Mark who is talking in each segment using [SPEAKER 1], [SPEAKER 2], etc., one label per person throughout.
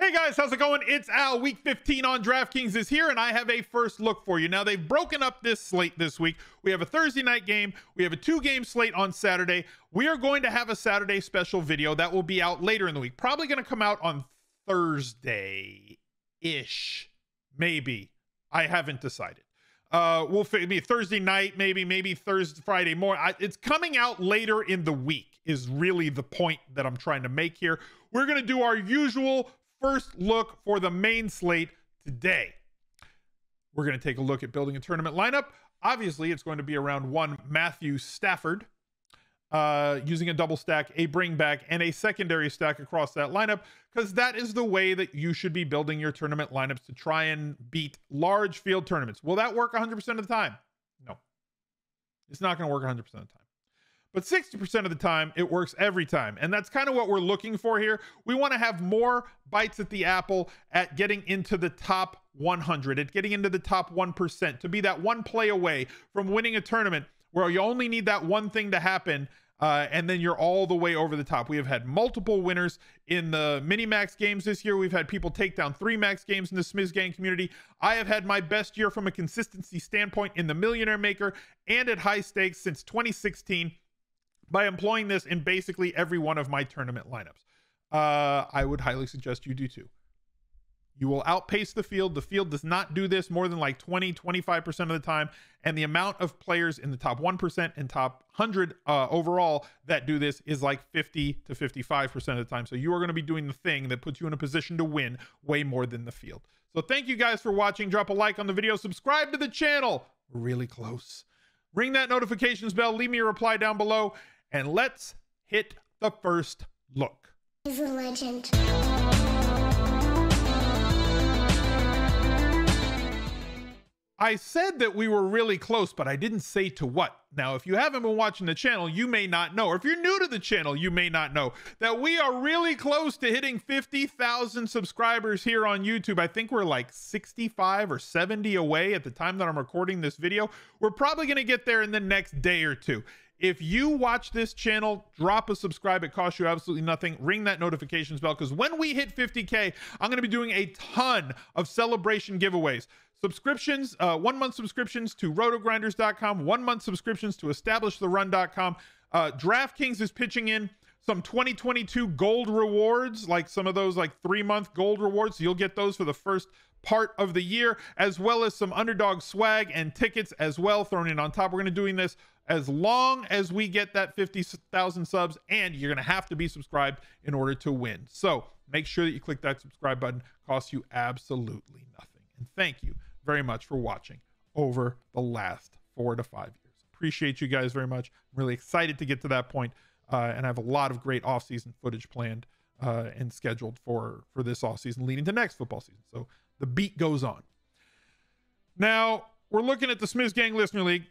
[SPEAKER 1] Hey guys, how's it going? It's Al. Week 15 on DraftKings is here, and I have a first look for you. Now, they've broken up this slate this week. We have a Thursday night game. We have a 2-game slate on Saturday. We are going to have a Saturday special video that will be out later in the week. Probably going to come out on Thursday-ish. Maybe. I haven't decided. We'll be Thursday night, maybe Thursday, Friday morning. It's coming out later in the week is really the point that I'm trying to make here. We're going to do our usual first look for the main slate today. We're going to take a look at building a tournament lineup. Obviously, it's going to be around one Matthew Stafford, using a double stack, a bring back, and a secondary stack across that lineup, because that is the way that you should be building your tournament lineups to try and beat large field tournaments. Will that work 100% of the time? No. It's not going to work 100% of the time. But 60% of the time, it works every time. And that's kind of what we're looking for here. We want to have more bites at the apple at getting into the top 100, at getting into the top 1%, to be that one play away from winning a tournament where you only need that one thing to happen, and then you're all the way over the top. We have had multiple winners in the mini max games this year. We've had people take down 3 max games in the Smiz Gang community. I have had my best year from a consistency standpoint in the Millionaire Maker and at high stakes since 2016. By employing this in basically every one of my tournament lineups. I would highly suggest you do too. You will outpace the field. The field does not do this more than like 20-25% of the time. And the amount of players in the top 1% and top 100 overall that do this is like 50 to 55% of the time. So you are going to be doing the thing that puts you in a position to win way more than the field. So thank you guys for watching. Drop a like on the video. Subscribe to the channel. We're really close. Ring that notifications bell. Leave me a reply down below. And let's hit the first look.
[SPEAKER 2] He's a legend.
[SPEAKER 1] I said that we were really close, but I didn't say to what. Now, if you haven't been watching the channel, you may not know, or if you're new to the channel, you may not know that we are really close to hitting 50,000 subscribers here on YouTube. I think we're like 65 or 70 away at the time that I'm recording this video. We're probably going to get there in the next day or two. If you watch this channel, drop a subscribe. It costs you absolutely nothing. Ring that notifications bell, because when we hit 50K, I'm going to be doing a ton of celebration giveaways. Subscriptions, 1-month subscriptions to rotogrinders.com, 1-month subscriptions to establishtheRun.com. DraftKings is pitching in some 2022 gold rewards, like some of those like 3-month gold rewards. So you'll get those for the first part of the year, as well as some underdog swag and tickets as well thrown in on top. We're going to be doing this as long as we get that 50,000 subs, and you're going to have to be subscribed in order to win. So make sure that you click that subscribe button. It costs you absolutely nothing. And thank you very much for watching over the last 4 to 5 years. Appreciate you guys very much. I'm really excited to get to that point, and I have a lot of great off-season footage planned and scheduled for this off-season leading to next football season. So the beat goes on. Now, we're looking at the Smiz Gang Listener League.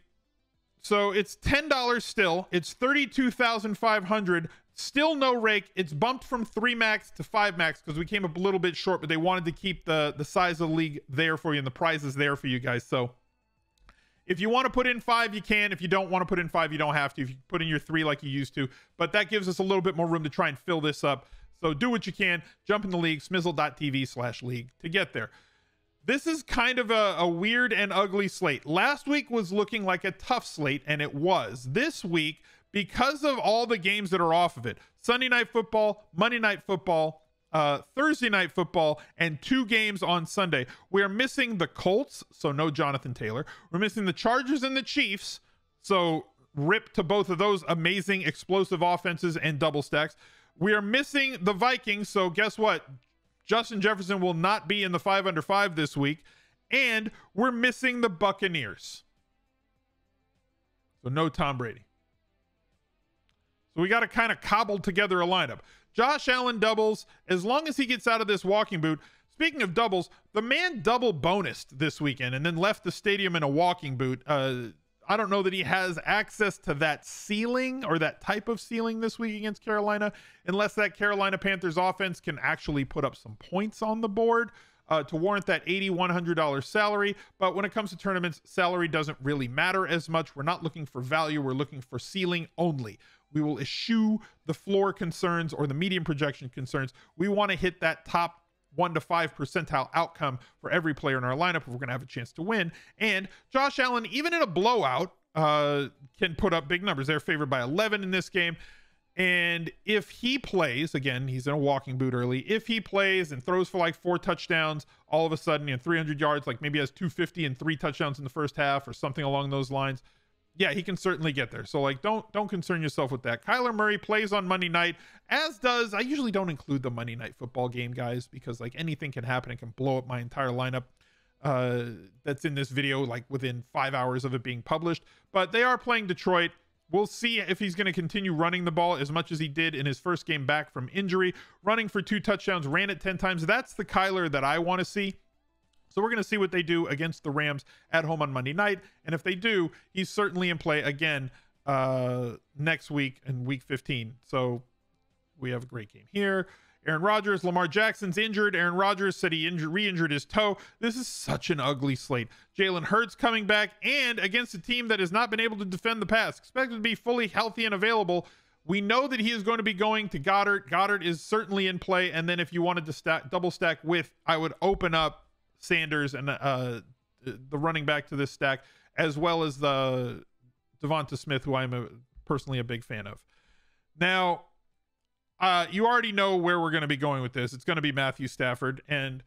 [SPEAKER 1] So it's $10 still. It's $32,500. Still no rake. It's bumped from 3 max to 5 max because we came up a little bit short, but they wanted to keep the size of the league there for you and the prizes there for you guys. So if you want to put in 5, you can. If you don't want to put in 5, you don't have to. If you put in your 3 like you used to, but that gives us a little bit more room to try and fill this up. So do what you can. Jump in the league, smizzle.tv/league to get there. This is kind of a weird and ugly slate. Last week was looking like a tough slate, and it was. This week, because of all the games that are off of it, Sunday Night Football, Monday Night Football, Thursday Night Football, and 2 games on Sunday, we are missing the Colts, so no Jonathan Taylor. We're missing the Chargers and the Chiefs, so rip to both of those amazing explosive offenses and double stacks. We are missing the Vikings, so guess what? Justin Jefferson will not be in the 5 under 5 this week. And we're missing the Buccaneers. So no Tom Brady. So we got to kind of cobble together a lineup. Josh Allen doubles as long as he gets out of this walking boot. Speaking of doubles, the man double bonused this weekend and then left the stadium in a walking boot. I don't know that he has access to that ceiling or that type of ceiling this week against Carolina, unless that Carolina Panthers offense can actually put up some points on the board to warrant that $8,100 salary. But when it comes to tournaments, salary doesn't really matter as much. We're not looking for value. We're looking for ceiling only. We will eschew the floor concerns or the medium projection concerns. We want to hit that top 1 to 5 percentile outcome for every player in our lineup if we're going to have a chance to win. And Josh Allen, even in a blowout, can put up big numbers. They're favored by 11 in this game. And if he plays, again, he's in a walking boot early. If he plays and throws for like 4 touchdowns, all of a sudden, 300 yards, like maybe has 250 and 3 touchdowns in the first half or something along those lines. Yeah, he can certainly get there. So like, don't concern yourself with that. Kyler Murray plays on Monday night, as does, I usually don't include the Monday Night Football game, guys, because like anything can happen. It can blow up my entire lineup that's in this video, like within 5 hours of it being published. But they are playing Detroit. We'll see if he's going to continue running the ball as much as he did in his first game back from injury. Running for 2 touchdowns, ran it 10 times. That's the Kyler that I want to see. So we're going to see what they do against the Rams at home on Monday night. And if they do, he's certainly in play again next week in week 15. So we have a great game here. Aaron Rodgers, Lamar Jackson's injured. Aaron Rodgers said he re-injured his toe. This is such an ugly slate. Jalen Hurts coming back and against a team that has not been able to defend the pass. Expected to be fully healthy and available. We know that he is going to be going to Goddard. Goddard is certainly in play. And then if you wanted to double stack with, I would open up Sanders and the running back to this stack, as well as the Devonta Smith, who I'm personally a big fan of. Now, you already know where we're going to be going with this. It's going to be Matthew Stafford. And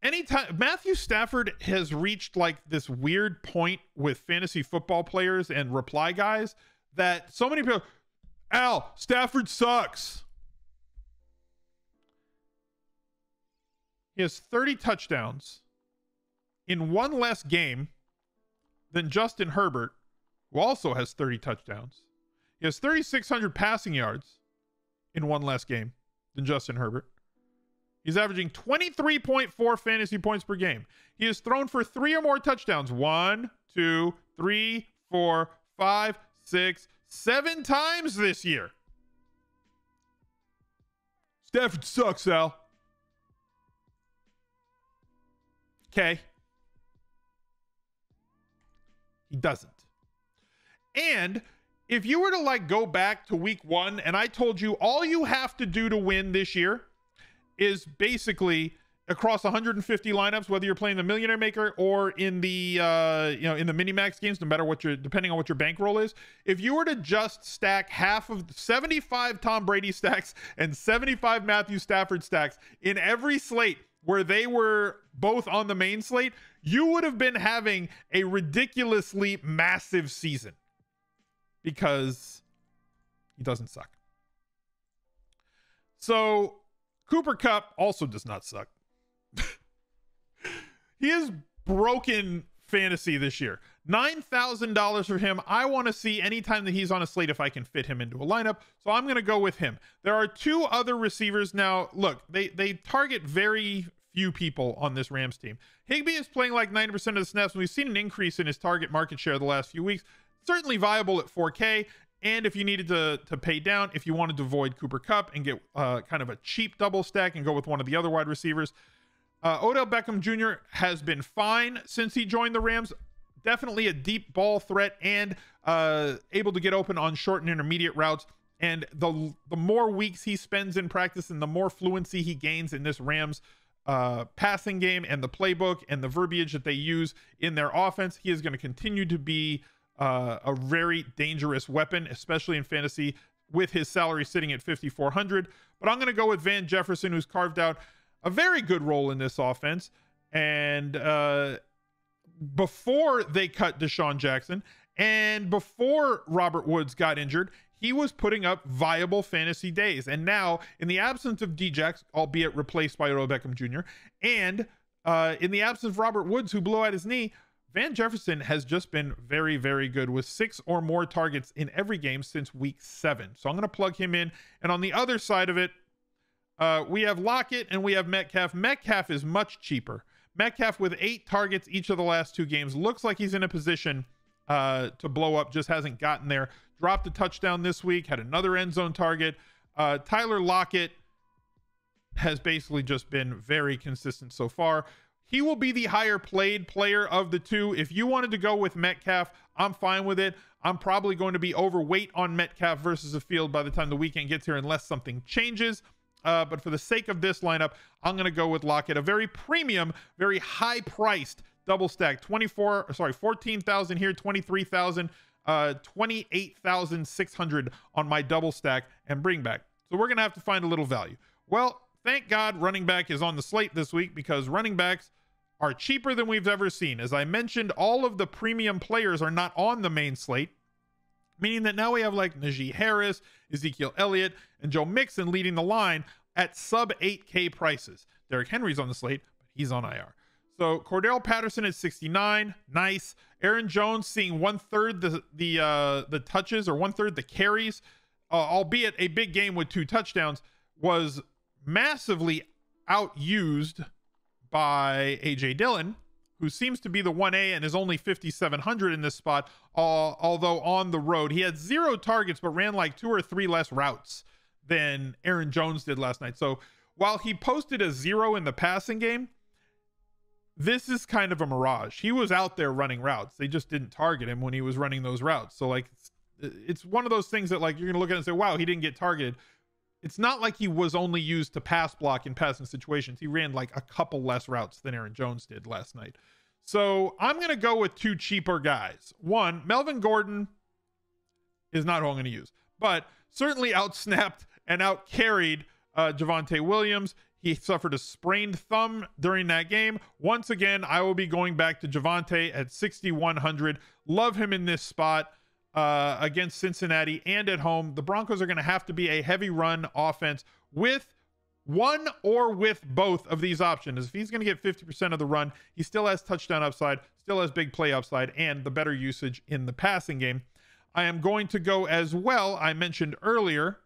[SPEAKER 1] anytime Matthew Stafford has reached like this weird point with fantasy football players and reply guys that so many people, Al, Stafford sucks. He has 30 touchdowns in 1 less game than Justin Herbert, who also has 30 touchdowns. He has 3,600 passing yards in 1 less game than Justin Herbert. He's averaging 23.4 fantasy points per game. He has thrown for 3 or more touchdowns 1, 2, 3, 4, 5, 6, 7 times this year. Stafford sucks, Al. Okay. He doesn't. And if you were to like go back to week 1 and I told you all you have to do to win this year is basically across 150 lineups, whether you're playing the Millionaire Maker or in the in the mini max games, no matter what depending on what your bankroll is, if you were to just stack half of 75 Tom Brady stacks and 75 Matthew Stafford stacks in every slate where they were both on the main slate, you would have been having a ridiculously massive season because he doesn't suck. So Cooper Kupp also does not suck. He is broken fantasy this year. $9,000 for him. I want to see anytime that he's on a slate if I can fit him into a lineup. So I'm going to go with him. There are 2 other receivers. Now, look, they target very few people on this Rams team. Higbee is playing like 90% of the snaps, and we've seen an increase in his target market share the last few weeks. Certainly viable at 4K. And if you needed to pay down, if you wanted to avoid Cooper Kupp and get kind of a cheap double stack and go with one of the other wide receivers, Odell Beckham Jr. has been fine since he joined the Rams. Definitely a deep ball threat and able to get open on short and intermediate routes. And the more weeks he spends in practice and the more fluency he gains in this Rams passing game and the playbook and the verbiage that they use in their offense, he is going to continue to be a very dangerous weapon, especially in fantasy with his salary sitting at $5,400. But I'm going to go with Van Jefferson, who's carved out a very good role in this offense. And before they cut Deshaun Jackson and before Robert Woods got injured, he was putting up viable fantasy days. And now, in the absence of Djax, albeit replaced by Odell Beckham Jr., and in the absence of Robert Woods, who blew out his knee, Van Jefferson has just been very, very good with 6 or more targets in every game since week 7. So I'm going to plug him in. And on the other side of it, we have Lockett and we have Metcalf. Metcalf is much cheaper. Metcalf with 8 targets each of the last 2 games. Looks like he's in a position to blow up, just hasn't gotten there. Dropped a touchdown this week, had another end zone target. Tyler Lockett has basically just been very consistent so far. He will be the higher played player of the 2. If you wanted to go with Metcalf, I'm fine with it. I'm probably going to be overweight on Metcalf versus the field by the time the weekend gets here, unless something changes. but for the sake of this lineup, I'm going to go with Lockett, a very premium, very high-priced double stack. 14,000 here, 23,000, 28,600 on my double stack and bring back. So we're going to have to find a little value. Well, thank God running back is on the slate this week, because running backs are cheaper than we've ever seen. As I mentioned, all of the premium players are not on the main slate, meaning that now we have like Najee Harris, Ezekiel Elliott, and Joe Mixon leading the line at sub 8K prices. Derrick Henry's on the slate, but he's on IR. So Cordell Patterson at 69, nice. Aaron Jones seeing 1/3 the touches, or 1/3 the carries, albeit a big game with 2 touchdowns, was massively outused by AJ Dillon, who seems to be the 1A and is only 5,700 in this spot, although on the road. He had 0 targets, but ran like 2 or 3 less routes than Aaron Jones did last night. So while he posted a 0 in the passing game, this is kind of a mirage. He was out there running routes. They just didn't target him when he was running those routes. So like, it's one of those things that like you're going to look at it and say, wow, he didn't get targeted. It's not like he was only used to pass block in passing situations. He ran like a couple less routes than Aaron Jones did last night. So I'm going to go with 2 cheaper guys. One, Melvin Gordon is not who I'm going to use, but certainly outsnapped and outcarried Javonte Williams. He suffered a sprained thumb during that game. Once again, I will be going back to Javonte at 6,100. Love him in this spot. Against Cincinnati and at home. The Broncos are going to have to be a heavy run offense with one or with both of these options. If he's going to get 50% of the run, he still has touchdown upside, still has big play upside, and the better usage in the passing game. I am going to go as well, I mentioned earlier,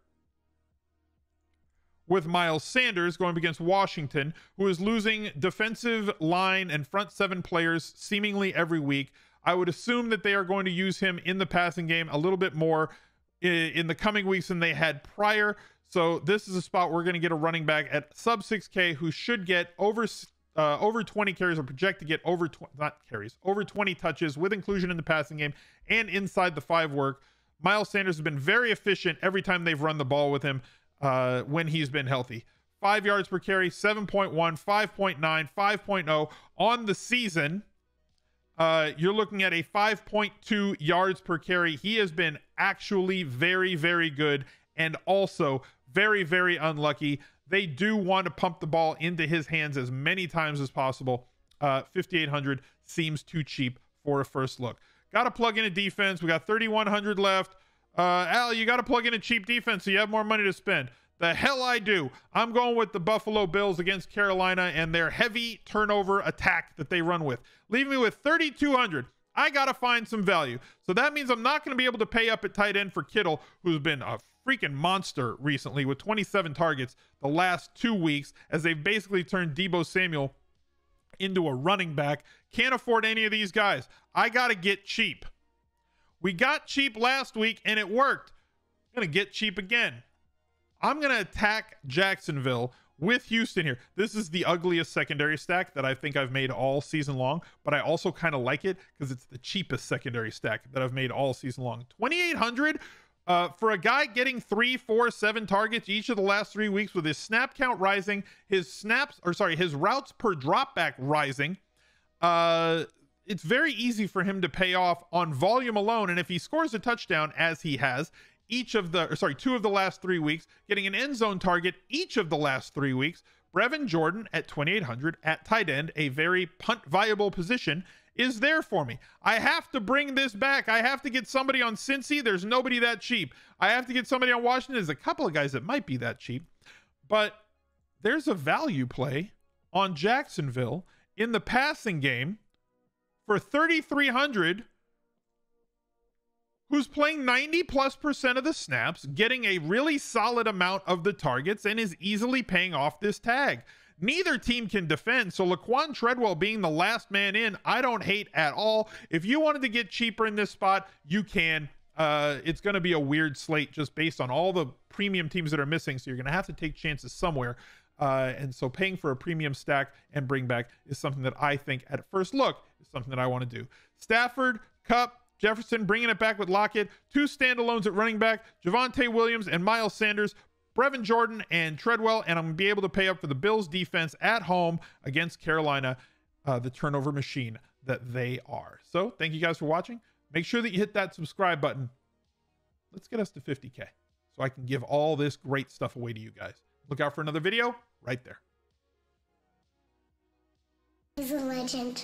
[SPEAKER 1] with Miles Sanders going against Washington, who is losing defensive line and front 7 players seemingly every week. I would assume that they are going to use him in the passing game a little bit more in the coming weeks than they had prior. So this is a spot we're going to get a running back at sub 6K who should get over 20 carries, or project to get over 20 touches with inclusion in the passing game and inside the 5 work. Miles Sanders has been very efficient every time they've run the ball with him when he's been healthy. 5 yards per carry, 7.1, 5.9, 5.0 on the season. You're looking at a 5.2 yards per carry. He has been actually very, very good, and also very, very unlucky. They do want to pump the ball into his hands as many times as possible. 5,800 seems too cheap for a first look. Got to plug in a defense. We got 3,100 left. Al, you got to plug in a cheap defense so you have more money to spend. The hell I do. I'm going with the Buffalo Bills against Carolina and their heavy turnover attack that they run with. Leave me with 3,200. I got to find some value. So that means I'm not going to be able to pay up at tight end for Kittle, who's been a freaking monster recently with 27 targets the last 2 weeks, as they've basically turned Deebo Samuel into a running back. Can't afford any of these guys. I got to get cheap. We got cheap last week and it worked. I'm going to get cheap again. I'm going to attack Jacksonville with Houston here. This is the ugliest secondary stack that I think I've made all season long, but I also kind of like it because it's the cheapest secondary stack that I've made all season long. 2,800 for a guy getting 3, 4, 7 targets each of the last 3 weeks, with his snap count rising, his routes per dropback rising. It's very easy for him to pay off on volume alone. And if he scores a touchdown, as he has, 2 of the last 3 weeks, getting an end zone target each of the last 3 weeks, Brevin Jordan at 2,800 at tight end, a very punt viable position, is there for me. I have to bring this back. I have to get somebody on Cincy. There's nobody that cheap. I have to get somebody on Washington. There's a couple of guys that might be that cheap, but there's a value play on Jacksonville in the passing game for 3,300, who's playing 90+% of the snaps, getting a really solid amount of the targets, and is easily paying off this tag. Neither team can defend, so Laquan Treadwell being the last man in, I don't hate at all. If you wanted to get cheaper in this spot, you can. It's going to be a weird slate just based on all the premium teams that are missing, so you're going to have to take chances somewhere. And so paying for a premium stack and bring back is something that I think at first look is something that I want to do. Stafford, Kupp, Jefferson, bringing it back with Lockett, 2 standalones at running back, Javonte Williams and Miles Sanders, Brevin Jordan and Treadwell, and I'm going to be able to pay up for the Bills defense at home against Carolina, the turnover machine that they are. So thank you guys for watching. Make sure that you hit that subscribe button. Let's get us to 50K so I can give all this great stuff away to you guys. Look out for another video right there.
[SPEAKER 2] He's a legend.